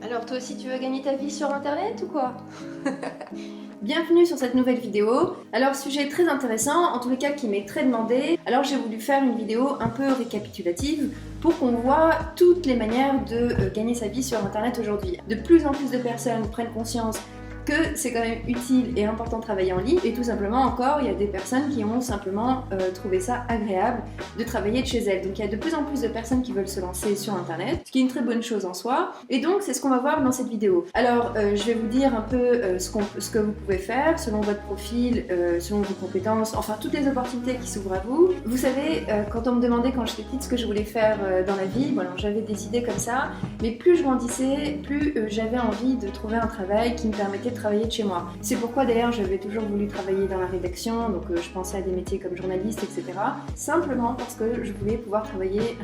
Alors toi aussi tu veux gagner ta vie sur internet ou quoi? Bienvenue sur cette nouvelle vidéo. Alors sujet très intéressant, en tous les cas qui m'est très demandé. Alors j'ai voulu faire une vidéo un peu récapitulative pour qu'on voit toutes les manières de gagner sa vie sur internet aujourd'hui. De plus en plus de personnes prennent conscience que c'est quand même utile et important de travailler en ligne, et tout simplement encore il y a des personnes qui ont simplement trouvé ça agréable de travailler de chez elles. Donc il y a de plus en plus de personnes qui veulent se lancer sur internet, ce qui est une très bonne chose en soi, et donc c'est ce qu'on va voir dans cette vidéo. Alors je vais vous dire un peu ce que vous pouvez faire selon votre profil, selon vos compétences, enfin toutes les opportunités qui s'ouvrent à vous. Vous savez, quand on me demandait quand j'étais petite ce que je voulais faire dans la vie, bon, alors j'avais des idées comme ça, mais plus je grandissais, plus j'avais envie de trouver un travail qui me permettait de travailler de chez moi. C'est pourquoi d'ailleurs j'avais toujours voulu travailler dans la rédaction, donc je pensais à des métiers comme journaliste, etc. Simplement parce que je voulais pouvoir travailler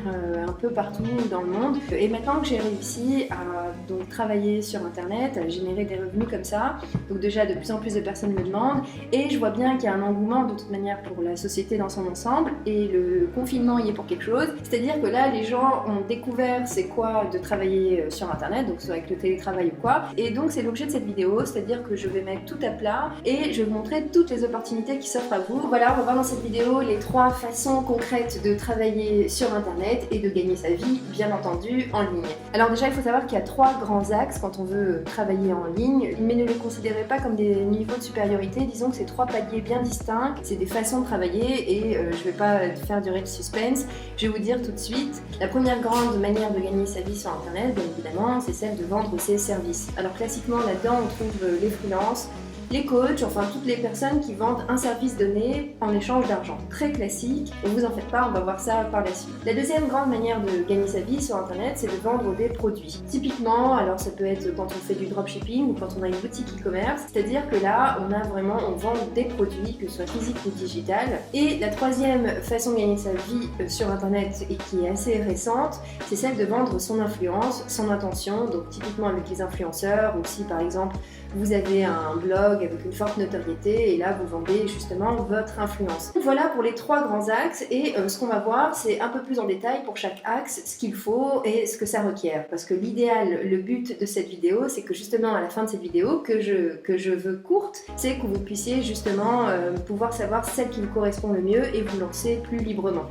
un peu partout dans le monde. Et maintenant que j'ai réussi à donc travailler sur internet, à générer des revenus comme ça, donc déjà de plus en plus de personnes me demandent, et je vois bien qu'il y a un engouement de toute manière pour la société dans son ensemble, et le confinement y est pour quelque chose. C'est-à-dire que là les gens ont découvert c'est quoi de travailler sur internet, donc soit avec le télétravail ou quoi, et donc c'est l'objet de cette vidéo, c'est-à-dire que je vais mettre tout à plat et je vais vous montrer toutes les opportunités qui s'offrent à vous. Voilà, on va voir dans cette vidéo les 3 façons concrètes de travailler sur internet et de gagner sa vie, bien entendu, en ligne. Alors déjà, il faut savoir qu'il y a 3 grands axes quand on veut travailler en ligne, mais ne les considérez pas comme des niveaux de supériorité, disons que c'est 3 paliers bien distincts, c'est des façons de travailler et je vais pas faire durer le suspense, je vais vous dire tout de suite. La première grande manière de gagner sa vie sur internet, bien évidemment, c'est celle de vendre ses services. Alors classiquement, là-dedans, on trouve les freelances, les coachs, enfin toutes les personnes qui vendent un service donné en échange d'argent. Très classique, ne vous en faites pas, on va voir ça par la suite. La deuxième grande manière de gagner sa vie sur internet, c'est de vendre des produits. Typiquement, alors ça peut être quand on fait du dropshipping ou quand on a une boutique e-commerce, c'est-à-dire que là, on vend des produits, que ce soit physique ou digital. Et la troisième façon de gagner sa vie sur internet et qui est assez récente, c'est celle de vendre son influence, son intention, donc typiquement avec les influenceurs, ou si par exemple vous avez un blog avec une forte notoriété et là vous vendez justement votre influence. Voilà pour les 3 grands axes et ce qu'on va voir c'est un peu plus en détail pour chaque axe ce qu'il faut et ce que ça requiert, parce que l'idéal, le but de cette vidéo c'est que justement à la fin de cette vidéo que je veux courte, c'est que vous puissiez justement pouvoir savoir celle qui vous correspond le mieux et vous lancer plus librement.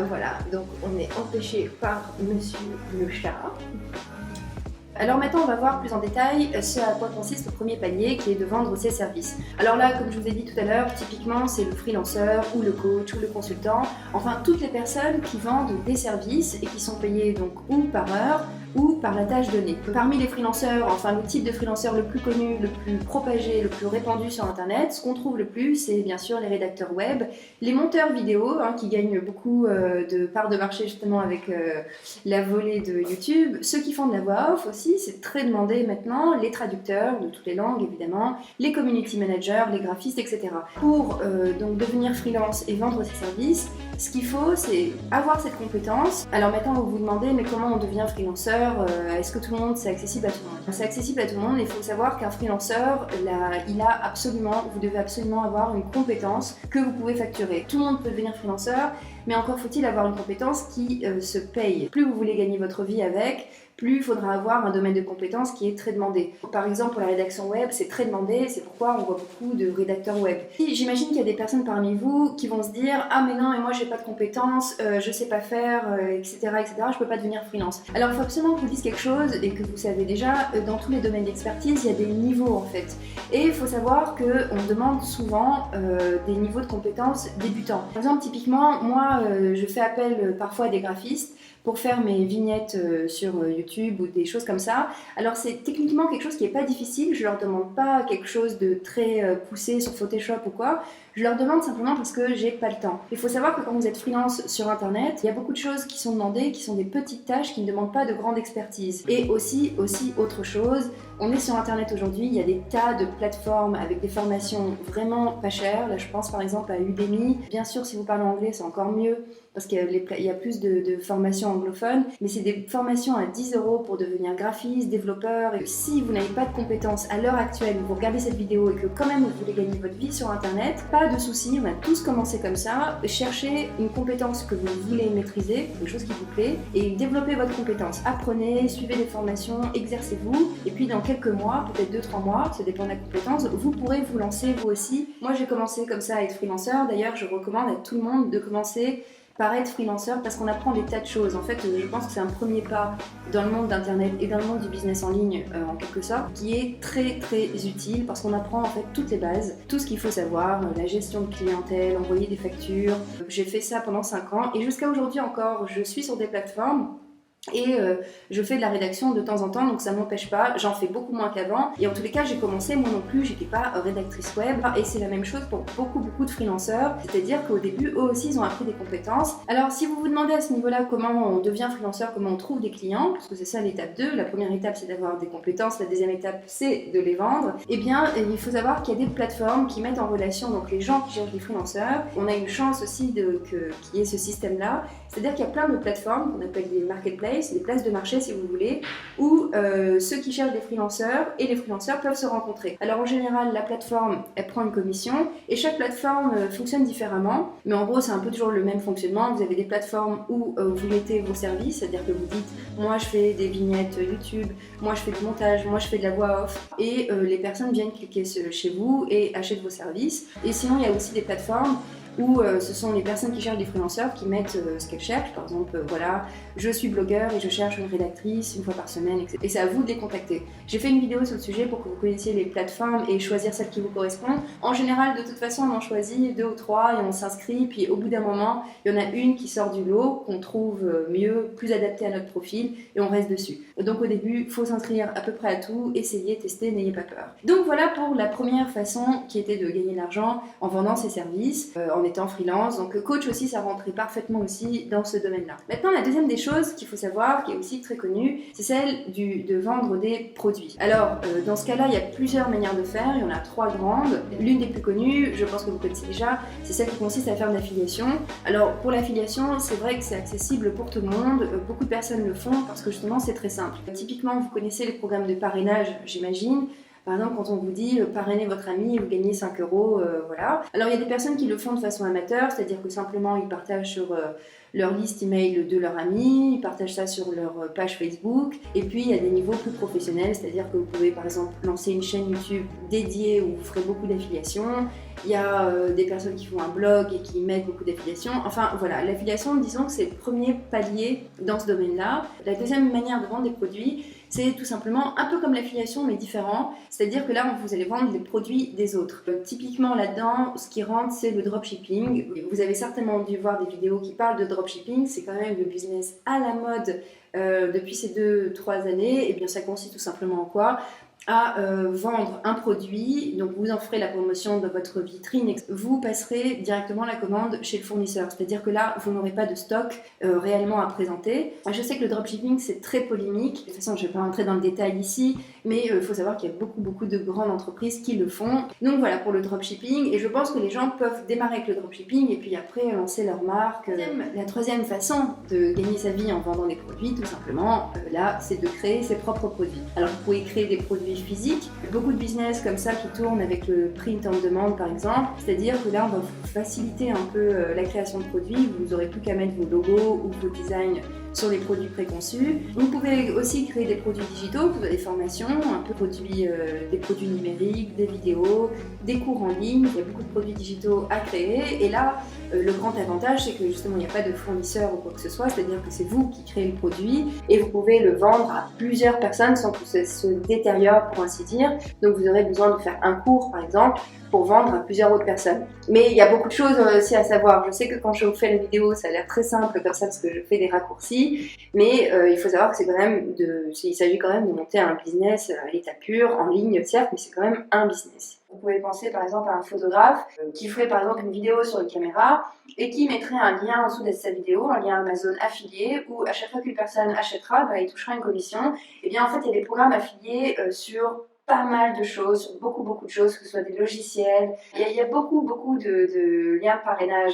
Voilà, donc on est empêché par monsieur le chat. Alors maintenant on va voir plus en détail ce à quoi consiste le premier palier qui est de vendre ses services. Alors là comme je vous ai dit tout à l'heure, typiquement c'est le freelanceur ou le coach ou le consultant, enfin toutes les personnes qui vendent des services et qui sont payées donc ou par heure ou par la tâche donnée. Parmi les freelanceurs, enfin le type de freelanceur le plus connu, le plus propagé, le plus répandu sur internet, ce qu'on trouve le plus c'est bien sûr les rédacteurs web, les monteurs vidéo qui gagnent beaucoup de parts de marché justement avec la volée de YouTube, ceux qui font de la voix off aussi, c'est très demandé maintenant, les traducteurs de toutes les langues évidemment, les community managers, les graphistes, etc. Pour donc devenir freelance et vendre ses services, ce qu'il faut c'est avoir cette compétence. Alors maintenant vous vous demandez mais comment on devient freelanceur, est-ce que tout le monde, c'est accessible à tout le monde? C'est accessible à tout le monde, il faut savoir qu'un freelanceur, vous devez absolument avoir une compétence que vous pouvez facturer. Tout le monde peut devenir freelanceur, mais encore faut-il avoir une compétence qui se paye. Plus vous voulez gagner votre vie avec, plus il faudra avoir un domaine de compétences qui est très demandé. Par exemple, pour la rédaction web, c'est très demandé, c'est pourquoi on voit beaucoup de rédacteurs web. J'imagine qu'il y a des personnes parmi vous qui vont se dire « Ah mais non, mais moi j'ai pas de compétences, je sais pas faire, etc., etc., je peux pas devenir freelance. » Alors il faut absolument que je vous dise quelque chose et que vous savez déjà, dans tous les domaines d'expertise, il y a des niveaux en fait. Et il faut savoir qu'on demande souvent des niveaux de compétences débutants. Par exemple, typiquement, moi je fais appel parfois à des graphistes pour faire mes vignettes sur YouTube ou des choses comme ça. Alors c'est techniquement quelque chose qui n'est pas difficile, je leur demande pas quelque chose de très poussé sur Photoshop ou quoi, je leur demande simplement parce que j'ai pas le temps. Il faut savoir que quand vous êtes freelance sur internet, il y a beaucoup de choses qui sont demandées, qui sont des petites tâches qui ne demandent pas de grande expertise. Et aussi autre chose, on est sur internet aujourd'hui, il y a des tas de plateformes avec des formations vraiment pas chères. Là je pense par exemple à Udemy, bien sûr si vous parlez anglais c'est encore mieux, parce qu'il y a plus de formations anglophones, mais c'est des formations à 10 € pour devenir graphiste, développeur. Et si vous n'avez pas de compétences à l'heure actuelle, vous regardez cette vidéo et que quand même vous voulez gagner votre vie sur internet, pas de souci, on a tous commencé comme ça. Cherchez une compétence que vous voulez maîtriser, quelque chose qui vous plaît, et développez votre compétence. Apprenez, suivez des formations, exercez-vous, et puis dans quelques mois, peut-être 2-3 mois, ça dépend de la compétence, vous pourrez vous lancer vous aussi. Moi j'ai commencé comme ça à être freelanceur, d'ailleurs je recommande à tout le monde de commencer par être freelanceur parce qu'on apprend des tas de choses. En fait, je pense que c'est un premier pas dans le monde d'internet et dans le monde du business en ligne en quelque sorte, qui est très très utile parce qu'on apprend en fait toutes les bases, tout ce qu'il faut savoir, la gestion de clientèle, envoyer des factures. J'ai fait ça pendant 5 ans et jusqu'à aujourd'hui encore, je suis sur des plateformes et je fais de la rédaction de temps en temps, donc ça m'empêche pas, j'en fais beaucoup moins qu'avant. Et en tous les cas, j'ai commencé, moi non plus, j'étais pas rédactrice web. Et c'est la même chose pour beaucoup de freelanceurs, c'est-à-dire qu'au début, eux aussi, ils ont appris des compétences. Alors si vous vous demandez à ce niveau-là comment on devient freelanceur, comment on trouve des clients, parce que c'est ça l'étape 2, la première étape c'est d'avoir des compétences, la deuxième étape c'est de les vendre, et bien il faut savoir qu'il y a des plateformes qui mettent en relation donc les gens qui cherchent des freelanceurs. On a une chance aussi qu'il y ait ce système-là, c'est-à-dire qu'il y a plein de plateformes qu'on appelle des marketplaces, des places de marché si vous voulez, où ceux qui cherchent des freelanceurs et les freelanceurs peuvent se rencontrer. Alors en général, la plateforme, elle prend une commission et chaque plateforme fonctionne différemment, mais en gros c'est un peu toujours le même fonctionnement. Vous avez des plateformes où vous mettez vos services, c'est-à-dire que vous dites moi je fais des vignettes YouTube, moi je fais du montage, moi je fais de la voix off, et les personnes viennent cliquer chez vous et achètent vos services. Et sinon il y a aussi des plateformes où ce sont les personnes qui cherchent des freelanceurs qui mettent ce qu'elles cherchent. Par exemple, voilà, je suis blogueur et je cherche une rédactrice une fois par semaine, etc. Et c'est à vous de les contacter. J'ai fait une vidéo sur le sujet pour que vous connaissiez les plateformes et choisir celle qui vous correspond. En général, de toute façon, on en choisit 2 ou 3 et on s'inscrit. Puis au bout d'un moment, il y en a une qui sort du lot, qu'on trouve mieux, plus adaptée à notre profil, et on reste dessus. Donc au début, il faut s'inscrire à peu près à tout, essayer, tester, n'ayez pas peur. Donc voilà pour la première façon qui était de gagner de l'argent en vendant ses services, en étant freelance. Donc coach aussi, ça rentrait parfaitement aussi dans ce domaine-là. Maintenant, la deuxième des choses qu'il faut savoir, qui est aussi très connue, c'est celle de vendre des produits. Alors dans ce cas-là, il y a plusieurs manières de faire, il y en a 3 grandes. L'une des plus connues, je pense que vous connaissez déjà, c'est celle qui consiste à faire de l'affiliation. Alors pour l'affiliation, c'est vrai que c'est accessible pour tout le monde, beaucoup de personnes le font parce que justement c'est très simple. Typiquement, vous connaissez les programmes de parrainage, j'imagine. Par exemple, quand on vous dit parrainez votre ami et vous gagnez 5 €, voilà. Alors il y a des personnes qui le font de façon amateur, c'est-à-dire que simplement ils partagent sur leur liste email de leurs amis, ils partagent ça sur leur page Facebook. Et puis il y a des niveaux plus professionnels, c'est-à-dire que vous pouvez par exemple lancer une chaîne YouTube dédiée où vous ferez beaucoup d'affiliations. Il y a des personnes qui font un blog et qui mettent beaucoup d'affiliations. Enfin voilà, l'affiliation, disons que c'est le premier palier dans ce domaine-là. La deuxième manière de vendre des produits, c'est tout simplement un peu comme l'affiliation mais différent, c'est-à-dire que là vous allez vendre les produits des autres. Typiquement là-dedans, ce qui rentre c'est le dropshipping. Vous avez certainement dû voir des vidéos qui parlent de dropshipping, c'est quand même le business à la mode depuis ces 2-3 années. Et bien ça consiste tout simplement en quoi ? À vendre un produit, donc vous en ferez la promotion dans votre vitrine, vous passerez directement la commande chez le fournisseur, c'est-à-dire que là vous n'aurez pas de stock réellement à présenter. Je sais que le dropshipping c'est très polémique, de toute façon je ne vais pas rentrer dans le détail ici, mais il faut savoir qu'il y a beaucoup de grandes entreprises qui le font. Donc voilà pour le dropshipping, et je pense que les gens peuvent démarrer avec le dropshipping et puis après lancer leur marque. La troisième façon de gagner sa vie en vendant des produits, tout simplement, là c'est de créer ses propres produits. Alors vous pouvez créer des produits physique. Beaucoup de business comme ça qui tournent avec le print on demand par exemple, c'est-à-dire que là on va vous faciliter un peu la création de produits, vous n'aurez plus qu'à mettre vos logos ou vos designs sur les produits préconçus. Vous pouvez aussi créer des produits digitaux, vous avez des formations, un peu des produits numériques, des vidéos, des cours en ligne, il y a beaucoup de produits digitaux à créer et là le grand avantage c'est que justement il n'y a pas de fournisseur ou quoi que ce soit, c'est-à-dire que c'est vous qui créez le produit et vous pouvez le vendre à plusieurs personnes sans que ça se détériore pour ainsi dire. Donc vous aurez besoin de faire un cours par exemple pour vendre à plusieurs autres personnes. Mais il y a beaucoup de choses aussi à savoir. Je sais que quand je vous fais la vidéo, ça a l'air très simple comme ça parce que je fais des raccourcis, mais il faut savoir que c'est quand même il s'agit quand même de monter un business à l'état pur, en ligne certes, mais c'est quand même un business. Vous pouvez penser par exemple à un photographe qui ferait par exemple une vidéo sur une caméra et qui mettrait un lien en dessous de sa vidéo, un lien Amazon affilié, où à chaque fois qu'une personne achètera, il touchera une commission. Et bien en fait, il y a des programmes affiliés sur pas mal de choses, beaucoup de choses, que ce soit des logiciels. Il y a beaucoup de liens de parrainage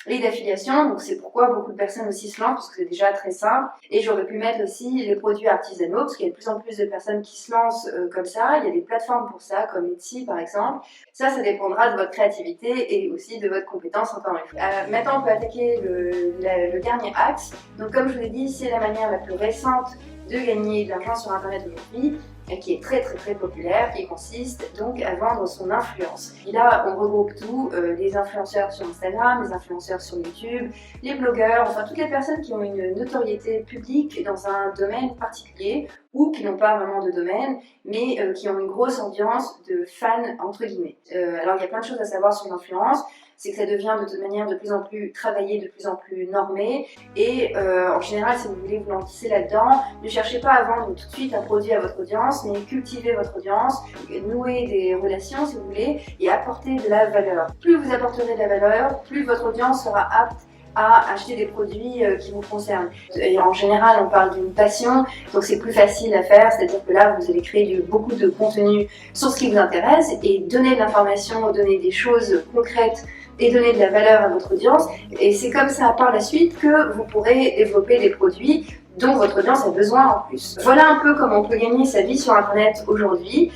et d'affiliation, donc c'est pourquoi beaucoup de personnes aussi se lancent, parce que c'est déjà très simple. Et j'aurais pu mettre aussi les produits artisanaux, parce qu'il y a de plus en plus de personnes qui se lancent comme ça. Il y a des plateformes pour ça, comme Etsy par exemple. Ça dépendra de votre créativité et aussi de votre compétence, encore une fois. Maintenant, on peut attaquer le dernier axe. Donc comme je vous l'ai dit, c'est la manière la plus récente de gagner de l'argent sur Internet aujourd'hui, qui est très populaire, qui consiste donc à vendre son influence. Et là, on regroupe tout, les influenceurs sur Instagram, les influenceurs sur YouTube, les blogueurs, enfin toutes les personnes qui ont une notoriété publique dans un domaine particulier ou qui n'ont pas vraiment de domaine, mais qui ont une grosse audience de fans, entre guillemets. Alors il y a plein de choses à savoir sur l'influence. C'est que ça devient de toute manière de plus en plus travaillé, de plus en plus normé. Et en général, si vous voulez vous lancer là-dedans, ne cherchez pas à vendre tout de suite un produit à votre audience, mais cultivez votre audience, nouez des relations si vous voulez, et apportez de la valeur. Plus vous apporterez de la valeur, plus votre audience sera apte à acheter des produits qui vous concernent. Et en général, on parle d'une passion, donc c'est plus facile à faire, c'est-à-dire que là, vous allez créer beaucoup de contenu sur ce qui vous intéresse et donner de l'information, donner des choses concrètes et donner de la valeur à votre audience. Et c'est comme ça, par la suite, que vous pourrez développer des produits dont votre audience a besoin en plus. Voilà un peu comment on peut gagner sa vie sur Internet aujourd'hui.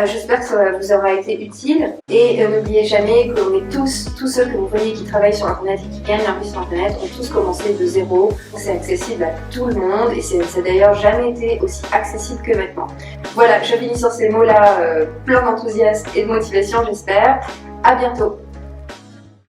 J'espère que ça vous aura été utile. Et n'oubliez jamais qu'on est tous ceux que vous voyez qui travaillent sur Internet et qui gagnent leur vie sur Internet, ont tous commencé de zéro. C'est accessible à tout le monde et ça n'a d'ailleurs jamais été aussi accessible que maintenant. Voilà, je finis sur ces mots-là, plein d'enthousiasme et de motivation, j'espère. À bientôt.